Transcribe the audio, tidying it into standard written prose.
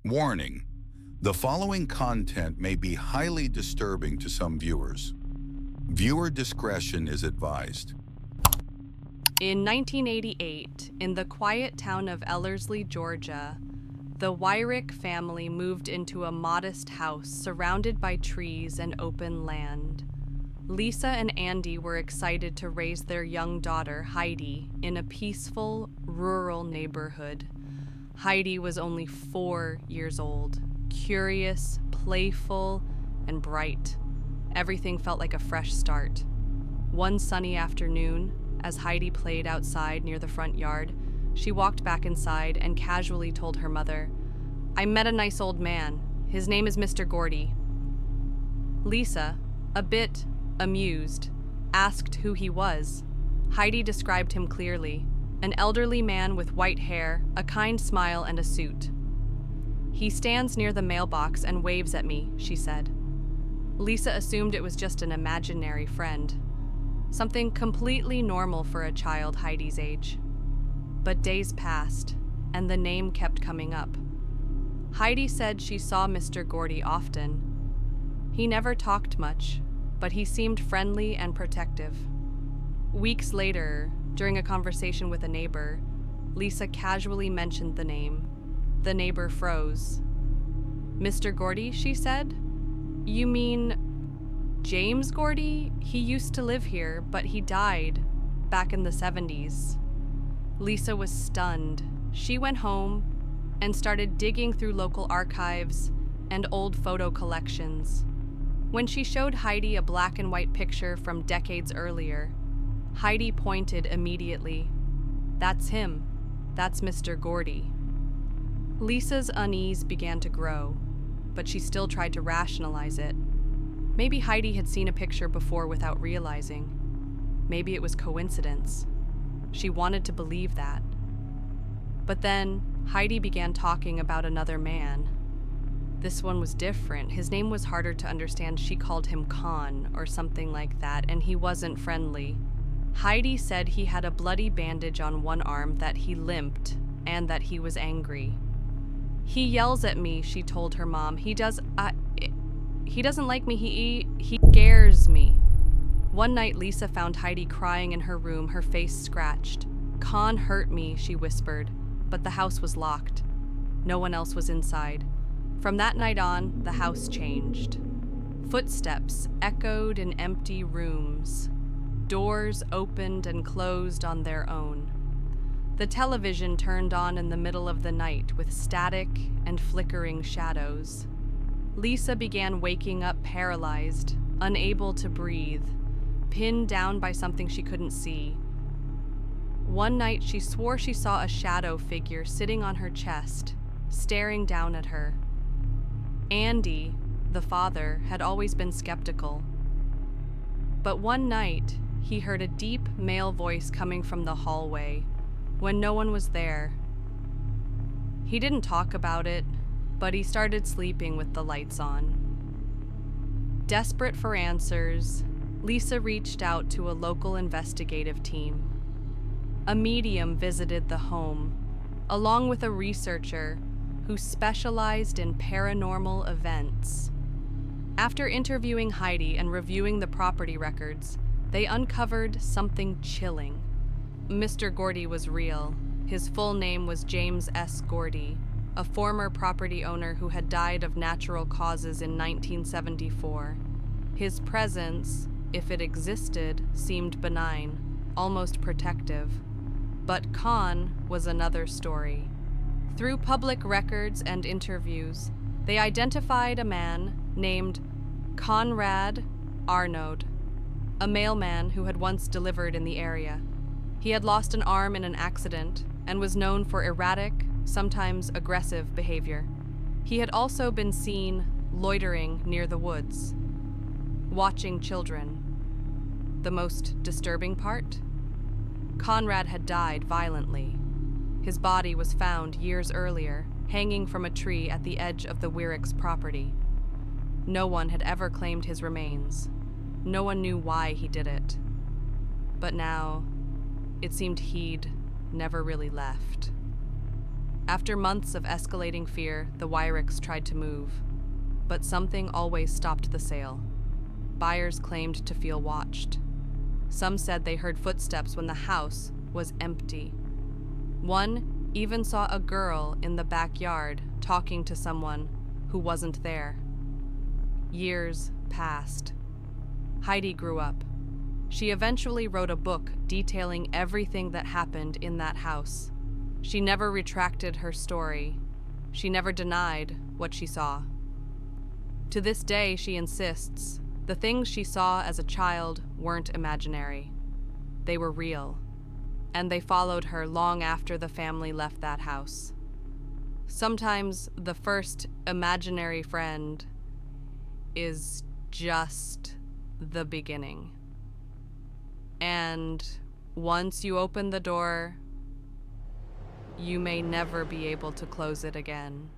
Warning: the following content may be highly disturbing to some viewers. Viewer discretion is advised. In 1988, in the quiet town of Ellerslie, Georgia, the WYRICK family moved into a modest house surrounded by trees and open land. Lisa and Andy were excited to raise their young daughter, Heidi, in a peaceful, rural neighborhood. Heidi was only 4 years old, curious, playful, and bright. Everything felt like a fresh start. One sunny afternoon, as Heidi played outside near the front yard, she walked back inside and casually told her mother, "I met a nice old man. His name is Mr. Gordy." Lisa, a bit amused, asked who he was. Heidi described him clearly: an elderly man with white hair, a kind smile, and a suit. "He stands near the mailbox and waves at me," she said. Lisa assumed it was just an imaginary friend, something completely normal for a child Heidi's age. But days passed, and the name kept coming up. Heidi said she saw Mr. Gordy often. He never talked much, but he seemed friendly and protective. Weeks later, during a conversation with a neighbor, Lisa casually mentioned the name. The neighbor froze. "Mr. Gordy," she said? "You mean James Gordy? He used to live here, but he died back in the 70s. Lisa was stunned. She went home and started digging through local archives and old photo collections. When she showed Heidi a black and white picture from decades earlier, Heidi pointed immediately. "That's him. That's Mr. Gordy." Lisa's unease began to grow, but she still tried to rationalize it. Maybe Heidi had seen a picture before without realizing. Maybe it was coincidence. She wanted to believe that. But then Heidi began talking about another man. This one was different. His name was harder to understand. She called him Con or something like that, and he wasn't friendly. Heidi said he had a bloody bandage on one arm, that he limped, and that he was angry. "He yells at me," she told her mom. He doesn't like me. He scares me." One night, Lisa found Heidi crying in her room, her face scratched. "Con hurt me," she whispered, but the house was locked. No one else was inside. From that night on, the house changed. Footsteps echoed in empty rooms. Doors opened and closed on their own. The television turned on in the middle of the night with static and flickering shadows. Lisa began waking up paralyzed, unable to breathe, pinned down by something she couldn't see. One night she swore she saw a shadow figure sitting on her chest, staring down at her. Andy, the father, had always been skeptical. But one night, he heard a deep male voice coming from the hallway when no one was there. He didn't talk about it, but he started sleeping with the lights on. Desperate for answers, Lisa reached out to a local investigative team. A medium visited the home, along with a researcher who specialized in paranormal events. After interviewing Heidi and reviewing the property records, they uncovered something chilling. Mr. Gordy was real. His full name was James S. Gordy, a former property owner who had died of natural causes in 1974. His presence, if it existed, seemed benign, almost protective. But Con was another story. Through public records and interviews, they identified a man named Conrad Arnaud, a mailman who had once delivered in the area. He had lost an arm in an accident and was known for erratic, sometimes aggressive behavior. He had also been seen loitering near the woods, watching children. The most disturbing part? Conrad had died violently. His body was found years earlier, hanging from a tree at the edge of the WYRICK's property. No one had ever claimed his remains. No one knew why he did it. But now, it seemed he'd never really left. After months of escalating fear, the WYRICKs tried to move, but something always stopped the sale. Buyers claimed to feel watched. Some said they heard footsteps when the house was empty. One even saw a girl in the backyard talking to someone who wasn't there. Years passed. Heidi grew up. She eventually wrote a book detailing everything that happened in that house. She never retracted her story. She never denied what she saw. To this day, she insists the things she saw as a child weren't imaginary. They were real, and they followed her long after the family left that house. Sometimes the first imaginary friend is just the beginning. And once you open the door, you may never be able to close it again.